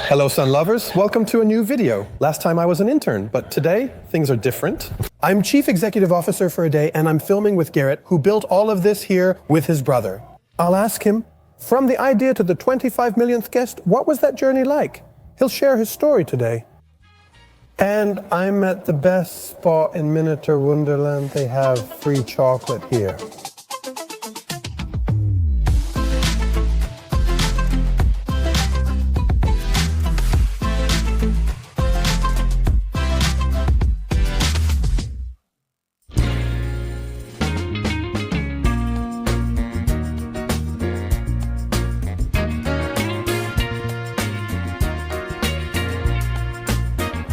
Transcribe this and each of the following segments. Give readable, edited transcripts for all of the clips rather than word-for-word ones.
Hello, Sun lovers. Welcome to a new video. Last time I was an intern, but today things are different. I'm Chief Executive Officer for a day, and I'm filming with Gerrit, who built all of this here with his brother. I'll ask him, from the idea to the 25 millionth guest, what was that journey like? He'll share his story today. And I'm at the best spot in Miniatur Wunderland. They have free chocolate here.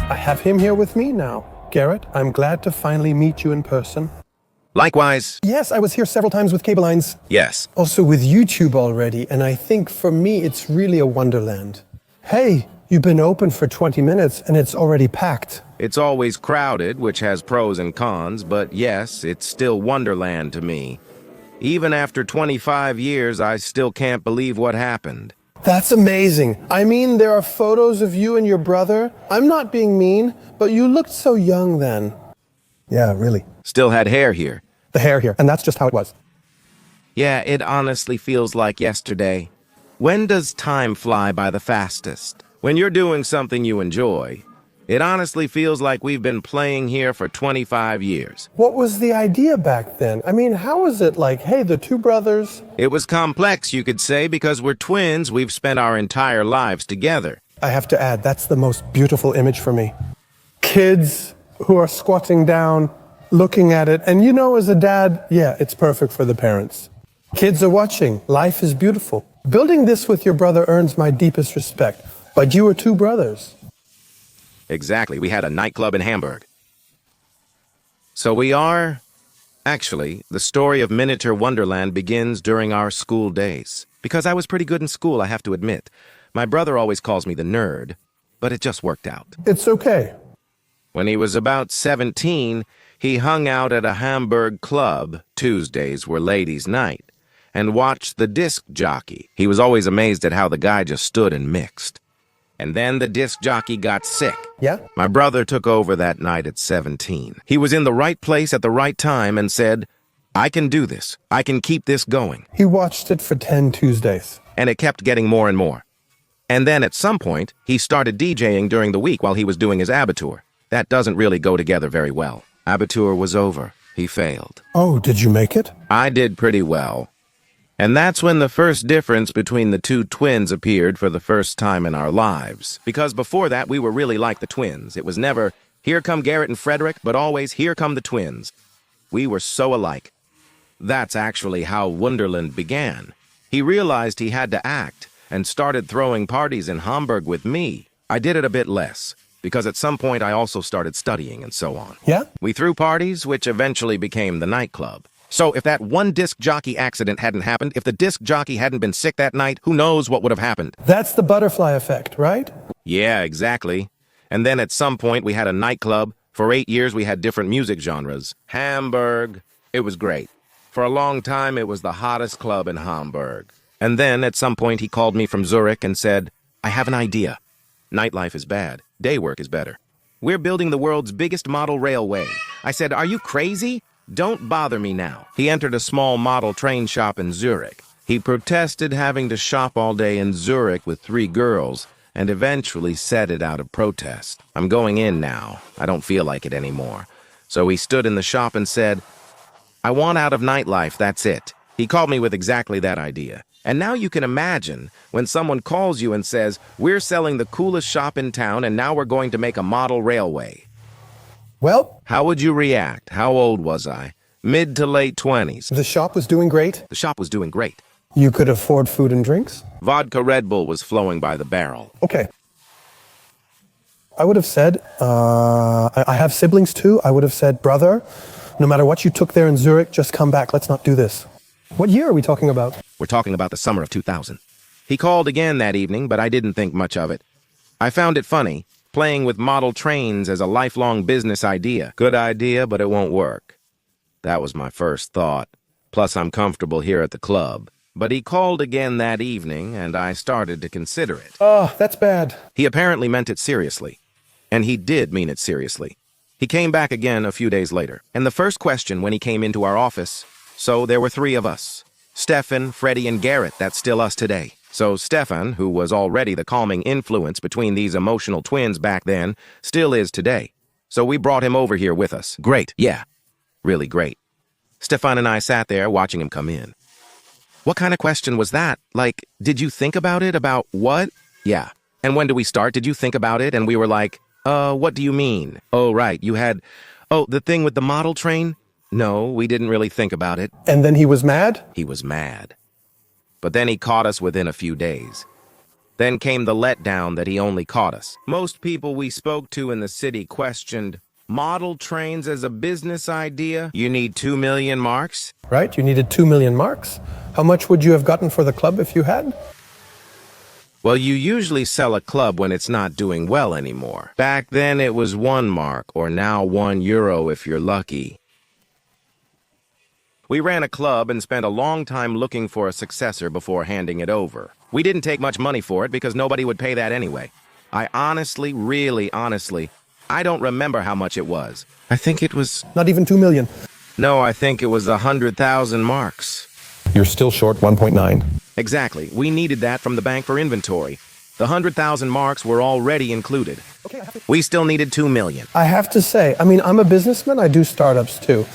I have him here with me now. Gerrit, I'm glad to finally meet you in person. Likewise. Yes, I was here several times with cable lines. Yes. Also with YouTube already, and I think for me it's really a wonderland. Hey, you've been open for 20 minutes and it's already packed. It's always crowded, which has pros and cons, but yes, it's still Wonderland to me. Even after 25 years, I still can't believe what happened. That's amazing. I mean, there are photos of you and your brother. I'm not being mean, but you looked so young then. Yeah, really. Still had hair here. The hair here, and that's just how it was. Yeah, it honestly feels like yesterday. When does time fly by the fastest? When you're doing something you enjoy. It honestly feels like we've been playing here for 25 years. What was the idea back then? I mean, how was it like, hey, the two brothers? It was complex, you could say, because we're twins. We've spent our entire lives together. I have to add, that's the most beautiful image for me. Kids who are squatting down, looking at it, and you know, as a dad, yeah, it's perfect for the parents. Kids are watching. Life is beautiful. Building this with your brother earns my deepest respect. But you were two brothers. Exactly. We had a nightclub in Hamburg. Actually, the story of Miniatur Wonderland begins during our school days. Because I was pretty good in school, I have to admit. My brother always calls me the nerd, but it just worked out. It's okay. When he was about 17, he hung out at a Hamburg club, Tuesdays were ladies' night, and watched the disc jockey. He was always amazed at how the guy just stood and mixed. And then the disc jockey got sick. Yeah? My brother took over that night at 17. He was in the right place at the right time and said, I can do this. I can keep this going. He watched it for 10 Tuesdays. And it kept getting more and more. And then at some point, he started DJing during the week while he was doing his Abitur. That doesn't really go together very well. Abitur was over. He failed. Oh, did you make it? I did pretty well. And that's when the first difference between the two twins appeared for the first time in our lives. Because before that, we were really like the twins. It was never, here come Gerrit and Frederik, but always, here come the twins. We were so alike. That's actually how Wonderland began. He realized he had to act and started throwing parties in Hamburg with me. I did it a bit less, because at some point I also started studying and so on. Yeah? We threw parties, which eventually became the nightclub. So if that one disc jockey accident hadn't happened, if the disc jockey hadn't been sick that night, who knows what would have happened? That's the butterfly effect, right? Yeah, exactly. And then at some point we had a nightclub. For 8 years we had different music genres. Hamburg. It was great. For a long time it was the hottest club in Hamburg. And then at some point he called me from Zurich and said, I have an idea. Nightlife is bad. Day work is better. We're building the world's biggest model railway. I said, are you crazy? Don't bother me now. He entered a small model train shop in Zurich. He protested having to shop all day in Zurich with 3 girls, and eventually said it out of protest. I'm going in now. I don't feel like it anymore. So he stood in the shop and said, I want out of nightlife, that's it. He called me with exactly that idea. And now you can imagine when someone calls you and says, we're selling the coolest shop in town and now we're going to make a model railway. Well, How would you react? How old was I? Mid to late 20s. the shop was doing great. The shop was doing great. You could afford food and drinks. Vodka Red Bull was flowing by the barrel. Okay. I would have said, I have siblings too. I would have said, brother, no matter what you took there in Zurich, just come back. Let's not do this. What year are we talking about? We're talking about the summer of 2000. He called again that evening, but I didn't think much of it. I found it funny, playing with model trains as a lifelong business idea. Good idea, but it won't work. That was my first thought. Plus, I'm comfortable here at the club. But he called again that evening, and I started to consider it. Oh, that's bad. He apparently meant it seriously. And he did mean it seriously. He came back again a few days later. And the first question when he came into our office, so there were 3 of us. Stefan, Freddie, and Gerrit, that's still us today. So Stefan, who was already the calming influence between these emotional twins back then, still is today. So we brought him over here with us. Great, yeah, really great. Stefan and I sat there watching him come in. What kind of question was that? Like, did you think about it? About what? Yeah. And when do we start? Did you think about it? And we were like, what do you mean? Oh, right, you had, the thing with the model train? No, we didn't really think about it. And then he was mad? He was mad. But then he caught us within a few days. Then came the letdown that he only caught us. Most people we spoke to in the city questioned, model trains as a business idea? You need 2 million marks? Right, you needed 2 million marks. How much would you have gotten for the club if you had? Well, you usually sell a club when it's not doing well anymore. Back then it was 1 mark, or now €1 if you're lucky. We ran a club and spent a long time looking for a successor before handing it over. We didn't take much money for it because nobody would pay that anyway. I honestly, really honestly, I don't remember how much it was. I think it was... Not even 2 million. No, I think it was 100,000 marks. You're still short 1.9. Exactly. We needed that from the bank for inventory. The 100,000 marks were already included. We still needed 2 million. I have to say, I'm a businessman, I do startups too.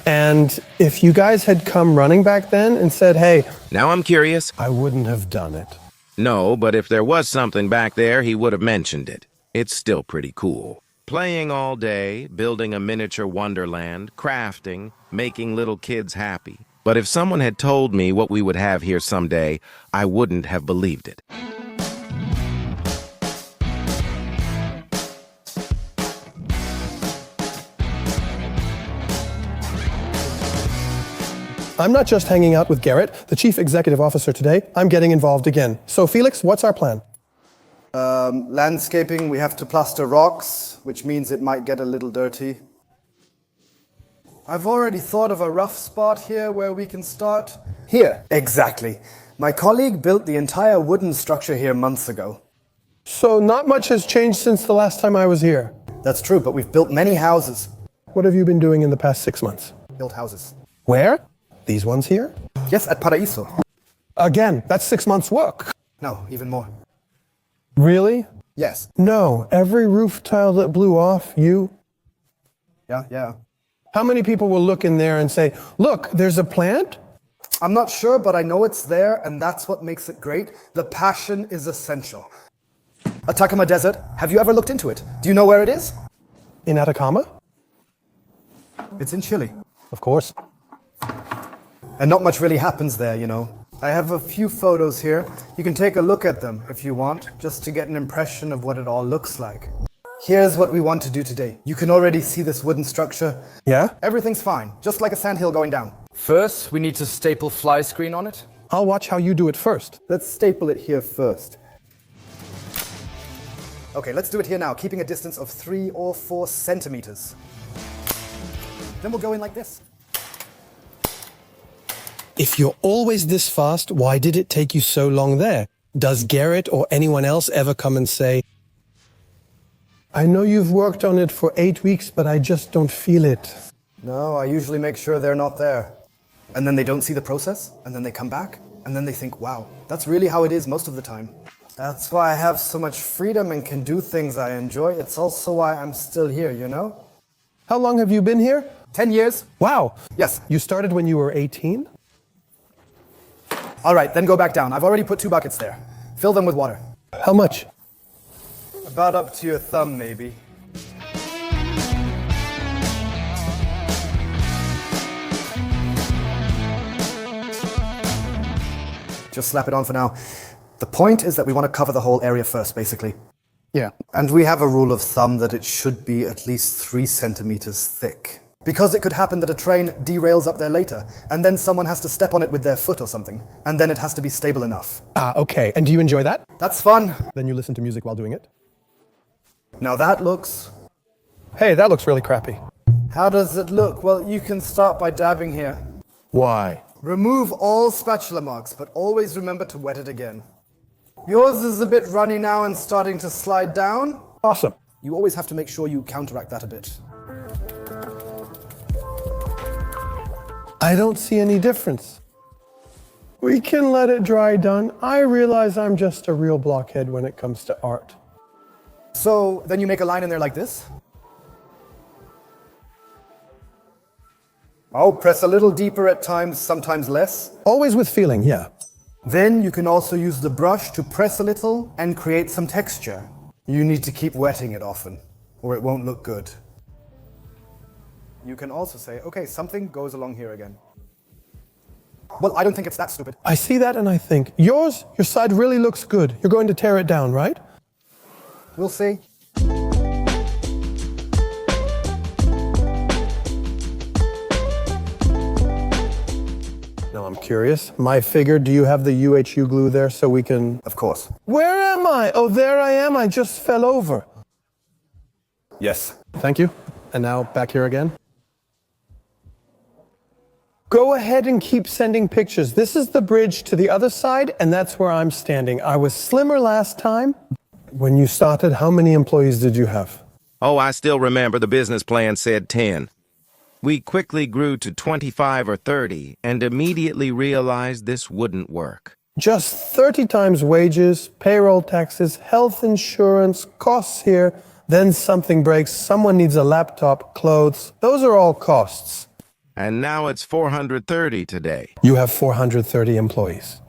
And if you guys had come running back then and said, hey... Now I'm curious. I wouldn't have done it. No, but if there was something back there, he would have mentioned it. It's still pretty cool. Playing all day, building a miniature wonderland, crafting, making little kids happy. But if someone had told me what we would have here someday, I wouldn't have believed it. I'm not just hanging out with Gerrit, the chief executive officer today. I'm getting involved again. So Felix, what's our plan? Landscaping, we have to plaster rocks, which means it might get a little dirty. I've already thought of a rough spot here where we can start. Here, exactly. My colleague built the entire wooden structure here months ago. So not much has changed since the last time I was here. That's true, but we've built many houses. What have you been doing in the past 6 months? Built houses. Where? These ones here? Yes, at Paraíso. Again, that's 6 months' work. No, even more. Really? Yes. No, every roof tile that blew off, you... Yeah. How many people will look in there and say, look, there's a plant? I'm not sure, but I know it's there, and that's what makes it great. The passion is essential. Atacama Desert, have you ever looked into it? Do you know where it is? In Atacama? It's in Chile. Of course. And not much really happens there, you know. I have a few photos here. You can take a look at them if you want, just to get an impression of what it all looks like. Here's what we want to do today. You can already see this wooden structure. Yeah? Everything's fine, just like a sandhill going down. First, we need to staple fly screen on it. I'll watch how you do it first. Let's staple it here first. Okay, let's do it here now, keeping a distance of 3 or 4 centimeters. Then we'll go in like this. If you're always this fast, why did it take you so long there? Does Gerrit or anyone else ever come and say, I know you've worked on it for 8 weeks, but I just don't feel it? No, I usually make sure they're not there. And then they don't see the process, and then they come back, and then they think, wow, that's really how it is most of the time. That's why I have so much freedom and can do things I enjoy. It's also why I'm still here, you know? How long have you been here? 10 years. Wow. Yes. You started when you were 18? All right, then go back down. I've already put 2 buckets there. Fill them with water. How much? About up to your thumb, maybe. Just slap it on for now. The point is that we want to cover the whole area first, basically. Yeah. And we have a rule of thumb that it should be at least 3 centimeters thick. Because it could happen that a train derails up there later, and then someone has to step on it with their foot or something, and then it has to be stable enough. Ah, okay. And do you enjoy that? That's fun. Then you listen to music while doing it? Now that looks... Hey, that looks really crappy. How does it look? Well, you can start by dabbing here. Why? Remove all spatula marks, but always remember to wet it again. Yours is a bit runny now and starting to slide down. Awesome. You always have to make sure you counteract that a bit. I don't see any difference. We can let it dry done. I realize I'm just a real blockhead when it comes to art. So then you make a line in there like this. Oh, press a little deeper at times, sometimes less. Always with feeling, yeah. Then you can also use the brush to press a little and create some texture. You need to keep wetting it often, or it won't look good. You can also say, okay, something goes along here again. Well, I don't think it's that stupid. I see that and I think, your side really looks good. You're going to tear it down, right? We'll see. Now I'm curious. My figure, do you have the UHU glue there so we can... Of course. Where am I? Oh, there I am. I just fell over. Yes. Thank you. And now back here again. Go ahead and keep sending pictures. This is the bridge to the other side, and that's where I'm standing. I was slimmer last time. When you started, how many employees did you have? Oh, I still remember the business plan said 10. We quickly grew to 25 or 30 and immediately realized this wouldn't work. Just 30 times wages, payroll taxes, health insurance, costs here. Then something breaks, someone needs a laptop, clothes. Those are all costs. And now it's 430 today. You have 430 employees.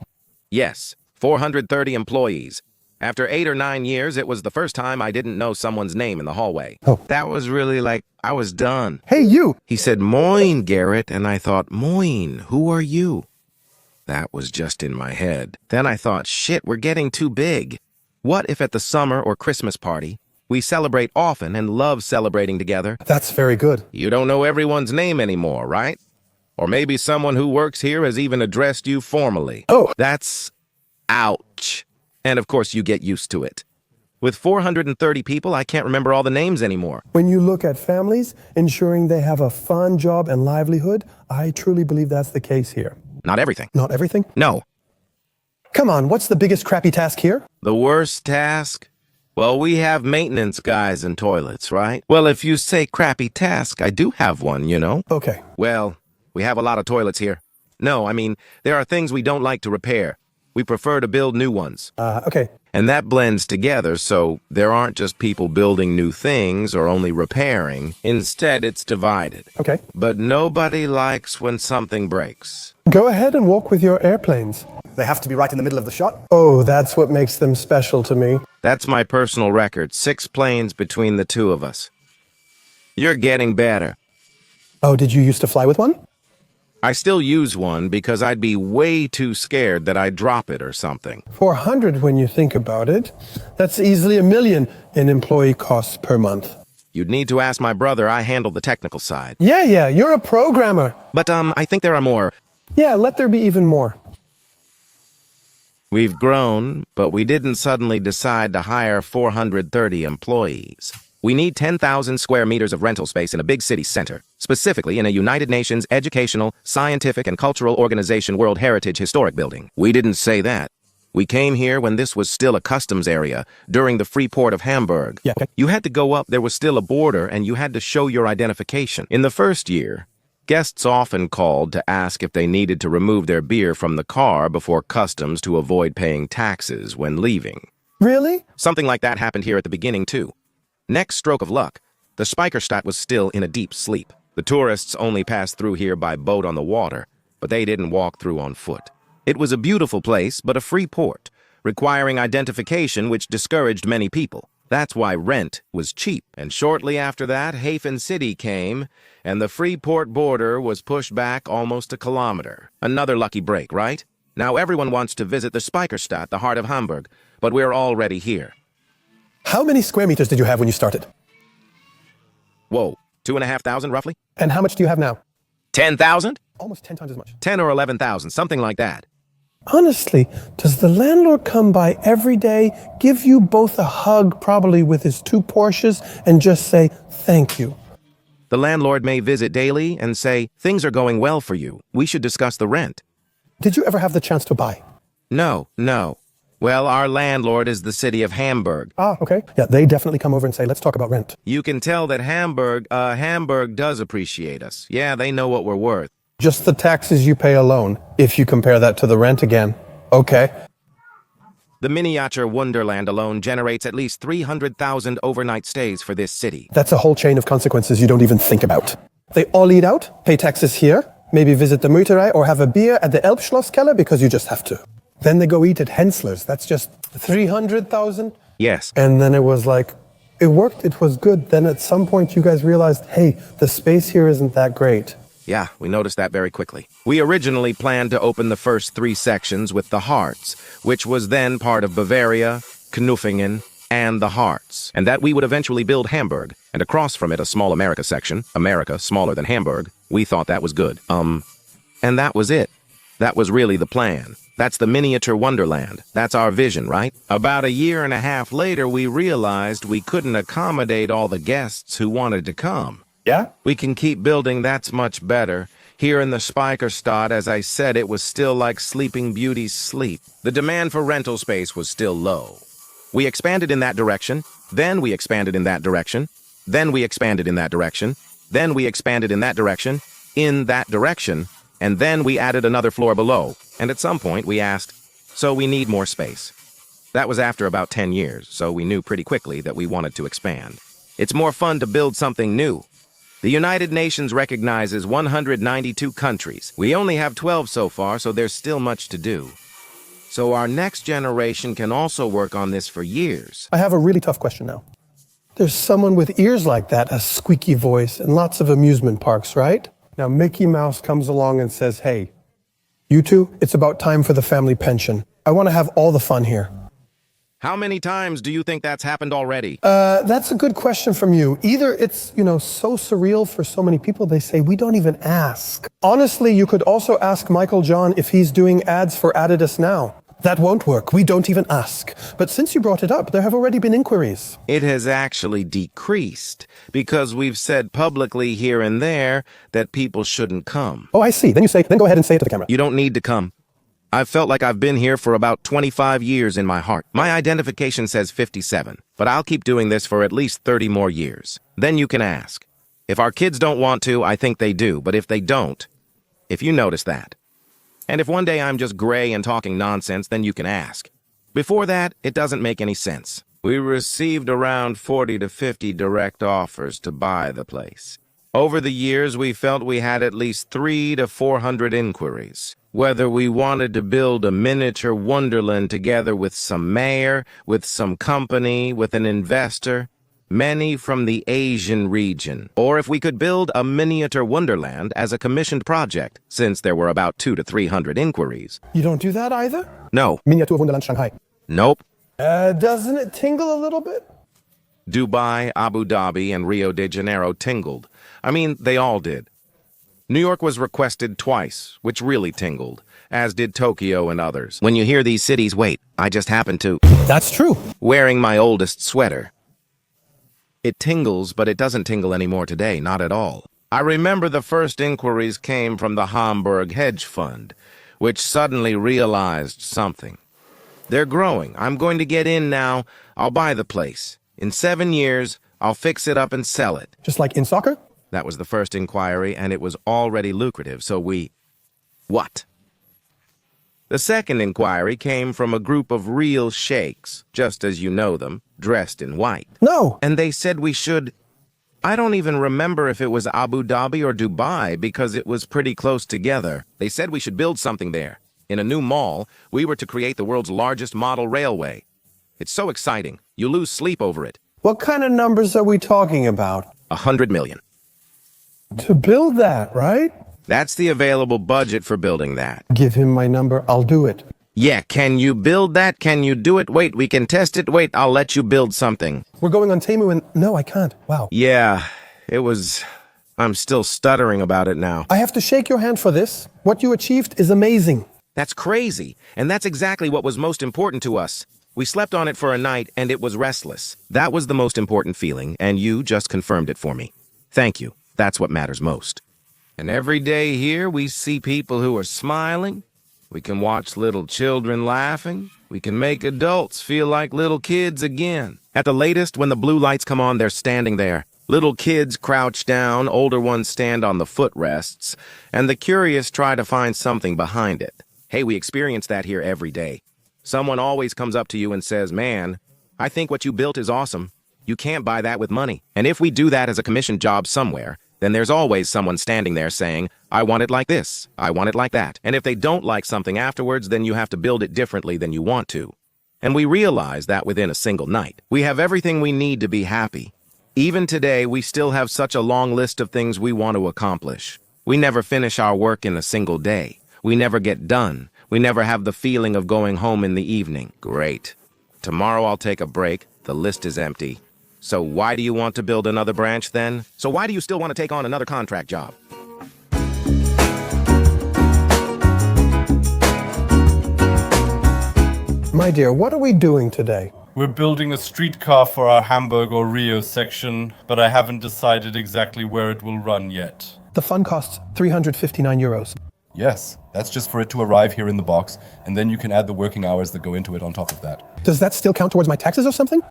Yes, 430 employees. After 8 or 9 years, it was the first time I didn't know someone's name in the hallway. Oh. That was really like, I was done. Hey, you! He said, "Moin, Gerrit," and I thought, "Moin, who are you?" That was just in my head. Then I thought, shit, we're getting too big. What if at the summer or Christmas party, we celebrate often and love celebrating together? That's very good. You don't know everyone's name anymore, right? Or maybe someone who works here has even addressed you formally. Oh. That's ouch. And of course, you get used to it. With 430 people, I can't remember all the names anymore. When you look at families, ensuring they have a fun job and livelihood, I truly believe that's the case here. Not everything. Not everything? No. Come on, what's the biggest crappy task here? The worst task? Well, we have maintenance guys and toilets, right? Well, if you say crappy task, I do have one, you know? Okay. Well, we have a lot of toilets here. No, I mean, there are things we don't like to repair. We prefer to build new ones. Okay. And that blends together, so there aren't just people building new things or only repairing. Instead, it's divided. Okay. But nobody likes when something breaks. Go ahead and walk with your airplanes. They have to be right in the middle of the shot. Oh, that's what makes them special to me. That's my personal record, 6 planes between the two of us. You're getting better. Oh, did you used to fly with one? I still use one because I'd be way too scared that I'd drop it or something. 400 when you think about it. That's easily $1 million in employee costs per month. You'd need to ask my brother. I handle the technical side. Yeah, you're a programmer. But, I think there are more. Yeah, let there be even more. We've grown, but we didn't suddenly decide to hire 430 employees. We need 10,000 square meters of rental space in a big city center, specifically in a United Nations Educational, Scientific, and Cultural Organization World Heritage Historic Building. We didn't say that. We came here when this was still a customs area, during the free port of Hamburg. Yeah. You had to go up, there was still a border, and you had to show your identification. In the first year, guests often called to ask if they needed to remove their beer from the car before customs to avoid paying taxes when leaving. Really? Something like that happened here at the beginning, too. Next stroke of luck, the Speicherstadt was still in a deep sleep. The tourists only passed through here by boat on the water, but they didn't walk through on foot. It was a beautiful place, but a free port, requiring identification which discouraged many people. That's why rent was cheap. And shortly after that, Hafen City came, and the free port border was pushed back almost a kilometer. Another lucky break, right? Now everyone wants to visit the Speicherstadt, the heart of Hamburg, but we're already here. How many square meters did you have when you started? Whoa, 2,500 roughly? And how much do you have now? 10,000? Almost 10 times as much. 10 or 11,000, something like that. Honestly, does the landlord come by every day, give you both a hug, probably with his 2 Porsches, and just say, thank you? The landlord may visit daily and say, things are going well for you. We should discuss the rent. Did you ever have the chance to buy? No, no. Well, our landlord is the city of Hamburg. Ah, okay. Yeah, they definitely come over and say, let's talk about rent. You can tell that Hamburg does appreciate us. Yeah, they know what we're worth. Just the taxes you pay alone, if you compare that to the rent again. Okay. The Miniatur Wunderland alone generates at least 300,000 overnight stays for this city. That's a whole chain of consequences you don't even think about. They all eat out, pay taxes here, maybe visit the Mutterei or have a beer at the Elbschlosskeller because you just have to. Then they go eat at Hensler's. That's just 300,000. Yes. And then it was like, it worked, it was good. Then at some point you guys realized, hey, the space here isn't that great. Yeah, we noticed that very quickly. We originally planned to open the first 3 sections with the Harz, which was then part of Bavaria, Knuffingen, and the Harz, and that we would eventually build Hamburg, and across from it a small America section, America smaller than Hamburg. We thought that was good. And that was it. That was really the plan. That's the Miniatur Wonderland. That's our vision, right? About a year and a half later, we realized we couldn't accommodate all the guests who wanted to come. Yeah? We can keep building, that's much better. Here in the Speicherstadt, as I said, it was still like Sleeping Beauty's sleep. The demand for rental space was still low. We expanded in that direction, then we expanded in that direction, then we expanded in that direction, then we expanded in that direction, and then we added another floor below. And at some point we asked, so we need more space. That was after about 10 years, so we knew pretty quickly that we wanted to expand. It's more fun to build something new. The United Nations recognizes 192 countries. We only have 12 so far, so there's still much to do. So our next generation can also work on this for years. I have a really tough question now. There's someone with ears like that, a squeaky voice, and lots of amusement parks, right? Now Mickey Mouse comes along and says, hey, you two, it's about time for the family pension. I want to have all the fun here. How many times do you think that's happened already? That's a good question from you. Either it's, so surreal for so many people, they say, we don't even ask. Honestly, you could also ask Michael John if he's doing ads for Adidas now. That won't work. We don't even ask. But since you brought it up, there have already been inquiries. It has actually decreased because we've said publicly here and there that people shouldn't come. Oh, I see. Then go ahead and say it to the camera. You don't need to come. I've felt like I've been here for about 25 years in my heart. My identification says 57, but I'll keep doing this for at least 30 more years. Then you can ask. If our kids don't want to, I think they do, but if they don't, if you notice that. And if one day I'm just gray and talking nonsense, then you can ask. Before that, it doesn't make any sense. We received around 40 to 50 direct offers to buy the place. Over the years, we felt we had at least 300 to 400 inquiries. Whether we wanted to build a miniature wonderland together with some mayor, with some company, with an investor, many from the Asian region, or if we could build a miniature wonderland as a commissioned project, since there were about 200 to 300 inquiries. You don't do that either? No. Miniatur Wunderland Shanghai. Nope. Doesn't it tingle a little bit? Dubai, Abu Dhabi, and Rio de Janeiro tingled. I mean, they all did. New York was requested twice, which really tingled, as did Tokyo and others. When you hear these cities, wait, I just happened to... That's true. Wearing my oldest sweater. It tingles, but it doesn't tingle anymore today, not at all. I remember the first inquiries came from the Hamburg hedge fund, which suddenly realized something. They're growing. I'm going to get in now. I'll buy the place. In 7 years, I'll fix it up and sell it. Just like in soccer? That was the first inquiry, and it was already lucrative, so we... What? The second inquiry came from a group of real sheikhs, just as you know them, dressed in white. No. And they said we should... I don't even remember if it was Abu Dhabi or Dubai, because it was pretty close together. They said we should build something there. In a new mall, we were to create the world's largest model railway. It's so exciting. You lose sleep over it. What kind of numbers are we talking about? 100 million. To build that, right? That's the available budget for building that. Give him my number, I'll do it. Yeah, can you build that? Can you do it? Wait, we can test it. Wait, I'll let you build something. We're going on Temu and... No, I can't. Wow. Yeah, it was... I'm still stuttering about it now. I have to shake your hand for this. What you achieved is amazing. That's crazy. And that's exactly what was most important to us. We slept on it for a night, and it was restless. That was the most important feeling, and you just confirmed it for me. Thank you. That's what matters most. And every day here, we see people who are smiling, We can watch little children laughing. We can make adults feel like little kids again. At the latest, when the blue lights come on, they're standing there. Little kids crouch down, older ones stand on the footrests, and the curious try to find something behind it. Hey, we experience that here every day. Someone always comes up to you and says, "Man, I think what you built is awesome. You can't buy that with money." And if we do that as a commissioned job somewhere, then there's always someone standing there saying, "I want it like this, I want it like that." And if they don't like something afterwards, then you have to build it differently than you want to. And we realize that within a single night. We have everything we need to be happy. Even today, we still have such a long list of things we want to accomplish. We never finish our work in a single day. We never get done. We never have the feeling of going home in the evening. Great. Tomorrow I'll take a break. The list is empty. So why do you want to build another branch then? So why do you still want to take on another contract job? My dear, what are we doing today? We're building a streetcar for our Hamburg or Rio section, but I haven't decided exactly where it will run yet. The fund costs 359 euros. Yes, that's just for it to arrive here in the box, and then you can add the working hours that go into it on top of that. Does that still count towards my taxes or something?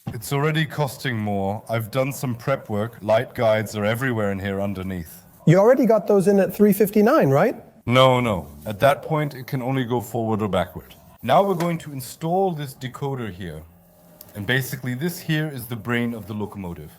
It's already costing more. I've done some prep work. Light guides are everywhere in here underneath. You already got those in at 359, right? No. At that point, it can only go forward or backward. Now we're going to install this decoder here. And basically this here is the brain of the locomotive.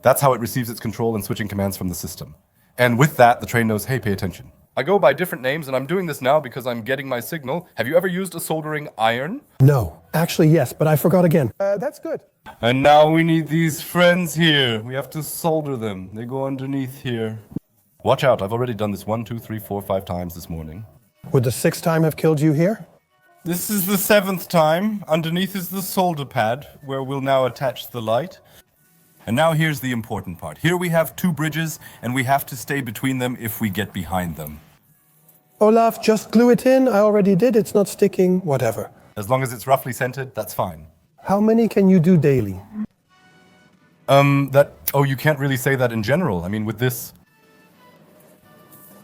That's how it receives its control and switching commands from the system. And with that, the train knows, hey, pay attention. I go by different names, and I'm doing this now because I'm getting my signal. Have you ever used a soldering iron? No. Actually, yes, but I forgot again. That's good. And now we need these friends here. We have to solder them. They go underneath here. Watch out, I've already done this 1, 2, 3, 4, 5 times this morning. Would the 6th time have killed you here? This is the 7th time. Underneath is the solder pad, where we'll now attach the light. And now here's the important part. Here we have 2 bridges, and we have to stay between them if we get behind them. Olaf, just glue it in. I already did. It's not sticking. Whatever. As long as it's roughly centered, that's fine. How many can you do daily? You can't really say that in general. I mean, with this...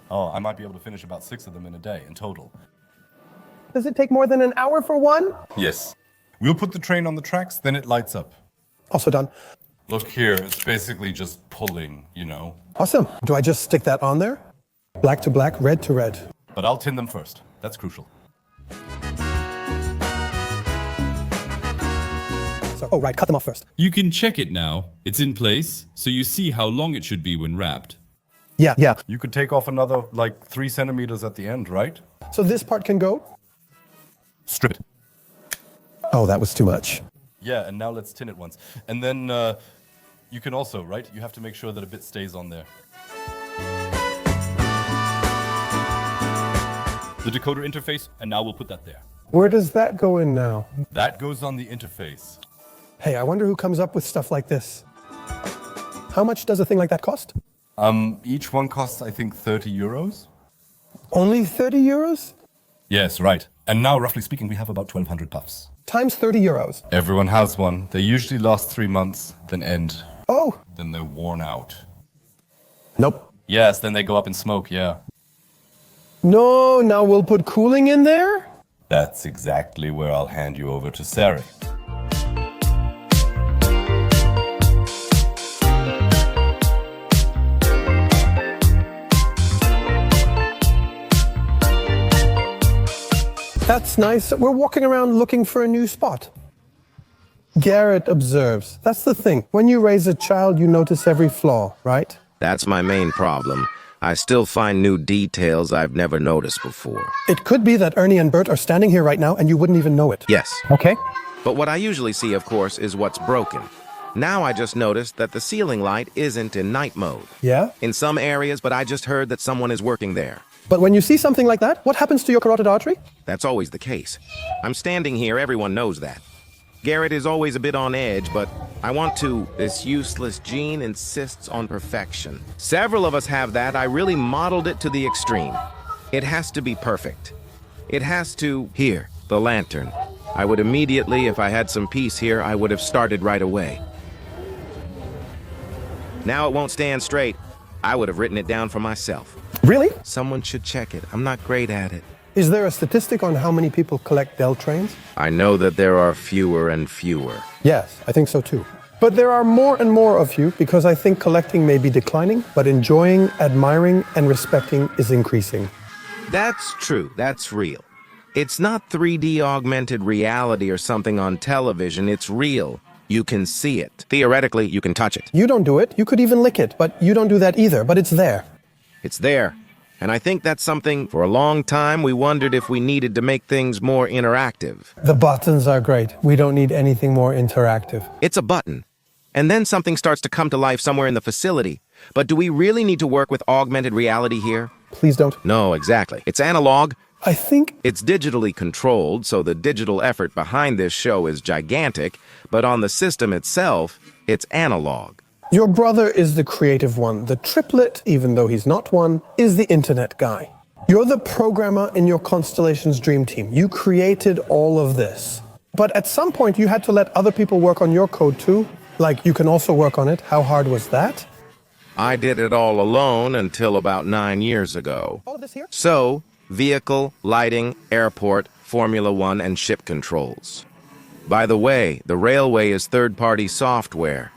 I might be able to finish about 6 of them in a day, in total. Does it take more than an hour for one? Yes. We'll put the train on the tracks, then it lights up. Also done. Look here, it's basically just pulling, you know. Awesome. Do I just stick that on there? Black to black, red to red. But I'll tin them first. That's crucial. Right, cut them off first. You can check it now. It's in place, so you see how long it should be when wrapped. Yeah. You could take off another, 3 centimeters at the end, right? So this part can go? Strip it. Oh, that was too much. Yeah, and now let's tin it once. And then you can also, right? You have to make sure that a bit stays on there. The decoder interface, and now we'll put that there. Where does that go in now? That goes on the interface. Hey, I wonder who comes up with stuff like this. How much does a thing like that cost? Each one costs, I think, 30 euros. Only 30 euros? Yes, right. And now, roughly speaking, we have about 1,200 puffs. Times 30 euros. Everyone has one. They usually last 3 months, then end. Oh. Then they're worn out. Nope. Yes, then they go up in smoke, yeah. No, now we'll put cooling in there? That's exactly where I'll hand you over to Sarah. That's nice. We're walking around looking for a new spot. Gerrit observes. That's the thing. When you raise a child, you notice every flaw, right? That's my main problem. I still find new details I've never noticed before. It could be that Ernie and Bert are standing here right now and you wouldn't even know it. Yes. Okay. But what I usually see, of course, is what's broken. Now I just noticed that the ceiling light isn't in night mode. Yeah? In some areas, but I just heard that someone is working there. But when you see something like that, what happens to your carotid artery? That's always the case. I'm standing here, everyone knows that. Gerrit is always a bit on edge, but I want to. This useless gene insists on perfection. Several of us have that. I really modeled it to the extreme. It has to be perfect. It has to... Here, the lantern. I would immediately, if I had some peace here, I would have started right away. Now it won't stand straight. I would have written it down for myself. Really? Someone should check it. I'm not great at it. Is there a statistic on how many people collect Dell trains? I know that there are fewer and fewer. Yes, I think so too. But there are more and more of you because I think collecting may be declining, but enjoying, admiring, and respecting is increasing. That's true. That's real. It's not 3D augmented reality or something on television. It's real. You can see it. Theoretically, you can touch it. You don't do it. You could even lick it, but you don't do that either. But it's there. It's there. And I think that's something, for a long time, we wondered if we needed to make things more interactive. The buttons are great. We don't need anything more interactive. It's a button. And then something starts to come to life somewhere in the facility. But do we really need to work with augmented reality here? Please don't. No, exactly. It's analog. I think It's digitally controlled, so the digital effort behind this show is gigantic, but on the system itself, it's analog. your brother is the creative one. The triplet, even though he's not one, is the internet guy. You're the programmer in your Constellation's dream team. You created all of this. But at some point, you had to let other people work on your code too. Like, you can also work on it. How hard was that? I did it all alone until about 9 years ago. All of this here? So, vehicle, lighting, airport, Formula One, and ship controls. By the way, the railway is third-party software.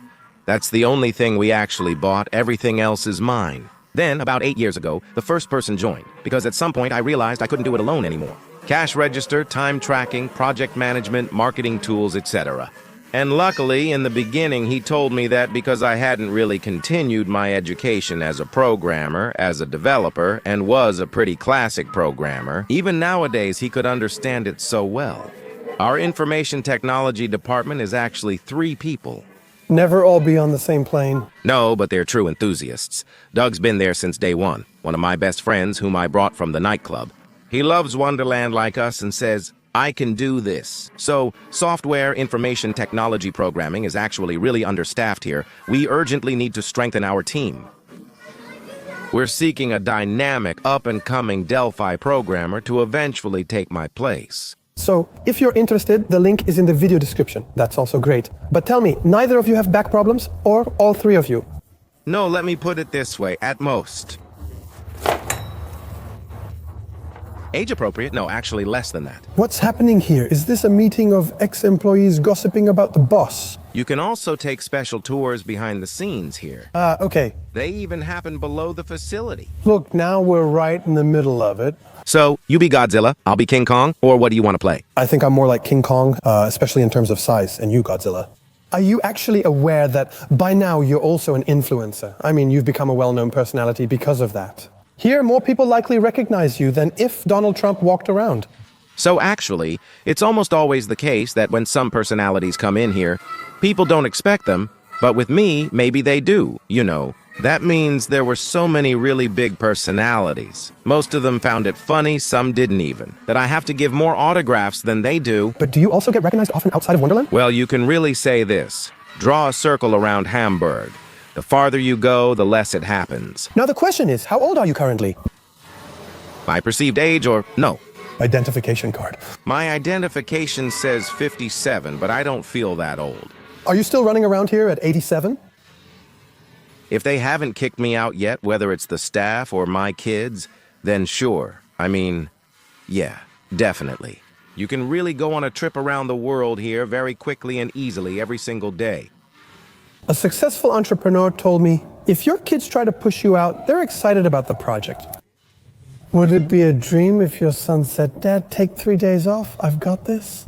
That's the only thing we actually bought. Everything else is mine. Then, about 8 years ago, the first person joined, because at some point I realized I couldn't do it alone anymore. Cash register, time tracking, project management, marketing tools, etc. And luckily, in the beginning, he told me that because I hadn't really continued my education as a programmer, as a developer, and was a pretty classic programmer, even nowadays he could understand it so well. Our information technology department is actually 3 people. Never all be on the same plane. No, but they're true enthusiasts. Doug's been there since day one of my best friends whom I brought from the nightclub. He loves Wonderland like us and says, I can do this. So, software information technology programming is actually really understaffed here. We urgently need to strengthen our team. We're seeking a dynamic, up-and-coming Delphi programmer to eventually take my place. So, if you're interested, the link is in the video description. That's also great. But tell me, neither of you have back problems, or all 3 of you? No, let me put it this way, at most. Age appropriate? No, actually less than that. What's happening here? Is this a meeting of ex-employees gossiping about the boss? You can also take special tours behind the scenes here. Okay. They even happen below the facility. Look, now we're right in the middle of it. So, you be Godzilla, I'll be King Kong, or what do you want to play? I think I'm more like King Kong, especially in terms of size, and you, Godzilla. Are you actually aware that by now you're also an influencer? I mean, you've become a well-known personality because of that. Here, more people likely recognize you than if Donald Trump walked around. So actually, it's almost always the case that when some personalities come in here, people don't expect them, but with me, maybe they do, you know. That means there were so many really big personalities. Most of them found it funny, some didn't even. That I have to give more autographs than they do. But do you also get recognized often outside of Wonderland? Well, you can really say this. Draw a circle around Hamburg. The farther you go, the less it happens. Now the question is, how old are you currently? My perceived age or no? Identification card. My identification says 57, but I don't feel that old. Are you still running around here at 87? If they haven't kicked me out yet, whether it's the staff or my kids, then sure. I mean, yeah, definitely. You can really go on a trip around the world here very quickly and easily every single day. A successful entrepreneur told me, if your kids try to push you out, they're excited about the project. Would it be a dream if your son said, Dad, take 3 days off, I've got this?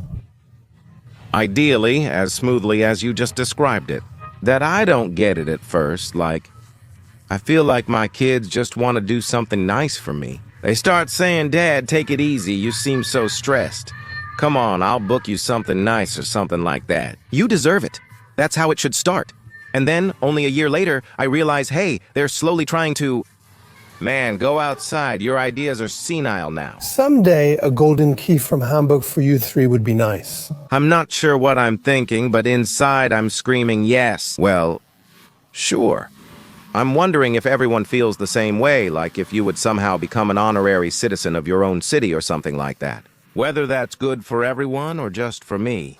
Ideally, as smoothly as you just described it. That I don't get it at first, like, I feel like my kids just want to do something nice for me. They start saying, Dad, take it easy, you seem so stressed. Come on, I'll book you something nice or something like that. You deserve it. That's how it should start. And then, only a year later, I realize, hey, they're slowly trying to... Man, go outside. Your ideas are senile now. Someday, a golden key from Hamburg for you 3 would be nice. I'm not sure what I'm thinking, but inside I'm screaming yes. Well, sure. I'm wondering if everyone feels the same way, like if you would somehow become an honorary citizen of your own city or something like that. Whether that's good for everyone or just for me.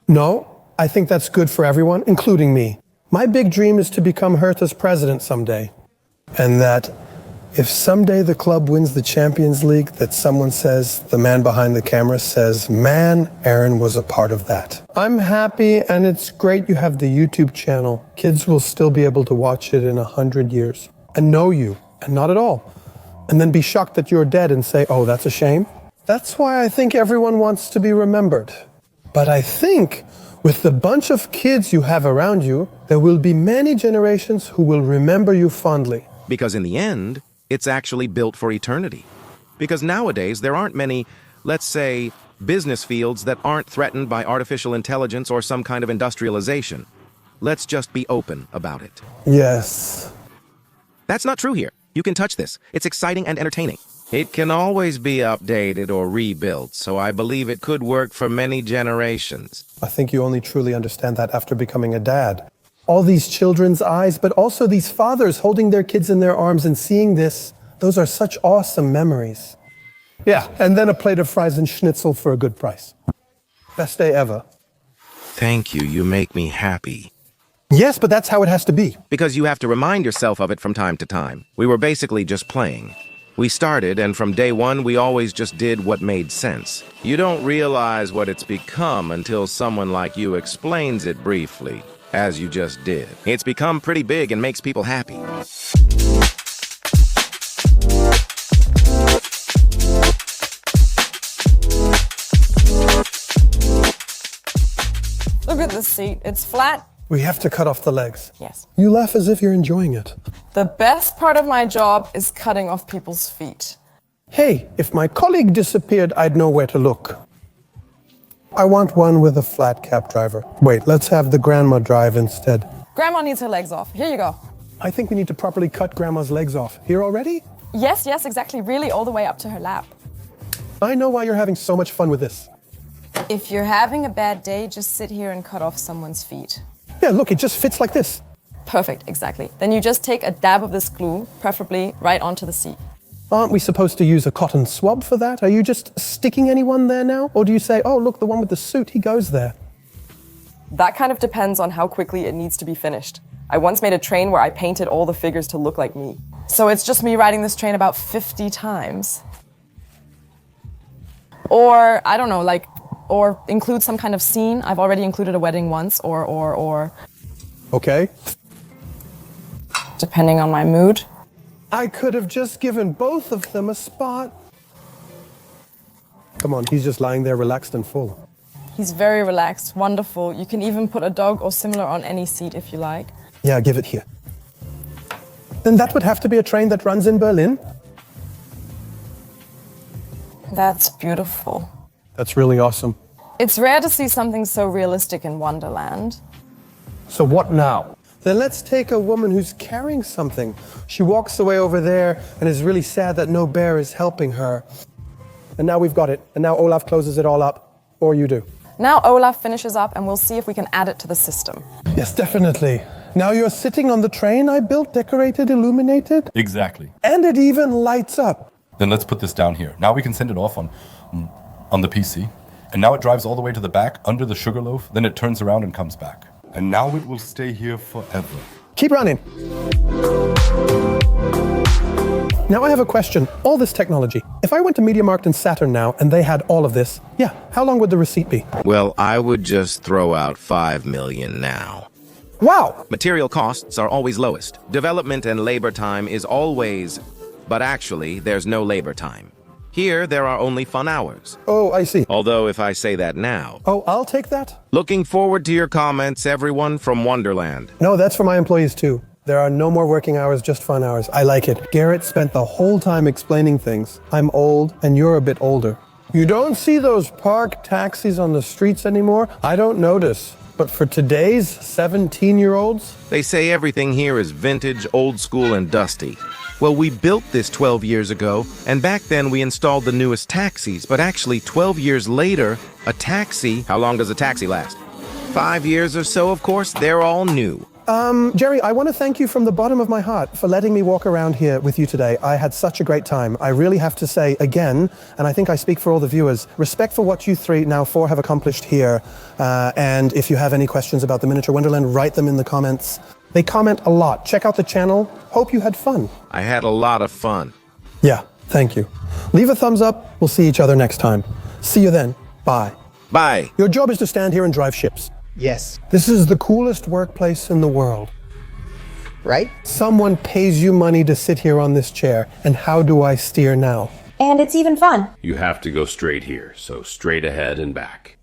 No, I think that's good for everyone, including me. My big dream is to become Hertha's president someday. And that If someday the club wins the Champions League, that someone says, the man behind the camera says, man, Aaron was a part of that. I'm happy, and it's great you have the YouTube channel. Kids will still be able to watch it in 100 years and know you, and not at all. And then be shocked that you're dead and say, oh, that's a shame. That's why I think everyone wants to be remembered. But I think with the bunch of kids you have around you, there will be many generations who will remember you fondly. Because in the end, it's actually built for eternity. Because nowadays, there aren't many, let's say, business fields that aren't threatened by artificial intelligence or some kind of industrialization. Let's just be open about it. Yes. That's not true here. You can touch this. It's exciting and entertaining. It can always be updated or rebuilt, so I believe it could work for many generations. I think you only truly understand that after becoming a dad. All these children's eyes, but also these fathers holding their kids in their arms and seeing this, those are such awesome memories. Yeah, and then a plate of fries and schnitzel for a good price. Best day ever. Thank you. You make me happy. Yes, but that's how it has to be. Because you have to remind yourself of it from time to time. We were basically just playing. We started, and from day one, we always just did what made sense. You don't realize what it's become until someone like you explains it briefly, as you just did. It's become pretty big and makes people happy. Look at this seat. It's flat. We have to cut off the legs. Yes. You laugh as if you're enjoying it. The best part of my job is cutting off people's feet. Hey, if my colleague disappeared, I'd know where to look. I want one with a flat cap driver. Wait, let's have the grandma drive instead. Grandma needs her legs off. Here you go. I think we need to properly cut grandma's legs off. Here already? Yes, exactly. Really all the way up to her lap. I know why you're having so much fun with this. If you're having a bad day, just sit here and cut off someone's feet. Yeah, look, it just fits like this. Perfect, exactly. Then you just take a dab of this glue, preferably right onto the seat. Aren't we supposed to use a cotton swab for that? Are you just sticking anyone there now? Or do you say, oh, look, the one with the suit, he goes there? That kind of depends on how quickly it needs to be finished. I once made a train where I painted all the figures to look like me. So it's just me riding this train about 50 times. Or, I don't know, or include some kind of scene. I've already included a wedding once, or... Okay. Depending on my mood. I could have just given both of them a spot. Come on, he's just lying there relaxed and full. He's very relaxed, wonderful. You can even put a dog or similar on any seat if you like. Yeah, give it here. Then that would have to be a train that runs in Berlin? That's beautiful. That's really awesome. It's rare to see something so realistic in Wonderland. So what now? Then let's take a woman who's carrying something. She walks away over there and is really sad that no bear is helping her. And now we've got it. And now Olaf closes it all up. Or you do. Now Olaf finishes up and we'll see if we can add it to the system. Yes, definitely. Now you're sitting on the train I built, decorated, illuminated. Exactly. And it even lights up. Then let's put this down here. Now we can send it off on the PC. And now it drives all the way to the back, under the sugar loaf, then it turns around and comes back. And now it will stay here forever. Keep running. Now I have a question. All this technology. If I went to MediaMarkt and Saturn now and they had all of this, yeah, how long would the receipt be? Well, I would just throw out 5 million now. Wow! Material costs are always lowest. Development and labor time is always... But actually, there's no labor time. Here, there are only fun hours. Oh, I see. Although, if I say that now... Oh, I'll take that? Looking forward to your comments, everyone from Wonderland. No, that's for my employees too. There are no more working hours, just fun hours. I like it. Gerrit spent the whole time explaining things. I'm old, and you're a bit older. You don't see those park taxis on the streets anymore? I don't notice. But for today's 17-year-olds? They say everything here is vintage, old school, and dusty. Well, we built this 12 years ago, and back then we installed the newest taxis, but actually 12 years later, a taxi... How long does a taxi last? 5 years or so, of course, they're all new. Jerry, I want to thank you from the bottom of my heart for letting me walk around here with you today. I had such a great time. I really have to say again, and I think I speak for all the viewers, respect for what you three, now four, have accomplished here. And if you have any questions about the Miniatur Wonderland, write them in the comments. They comment a lot. Check out the channel. Hope you had fun. I had a lot of fun. Yeah, thank you. Leave a thumbs up. We'll see each other next time. See you then. Bye. Bye. Your job is to stand here and drive ships. Yes. This is the coolest workplace in the world. Right? Someone pays you money to sit here on this chair, and how do I steer now? And it's even fun. You have to go straight here, so straight ahead and back.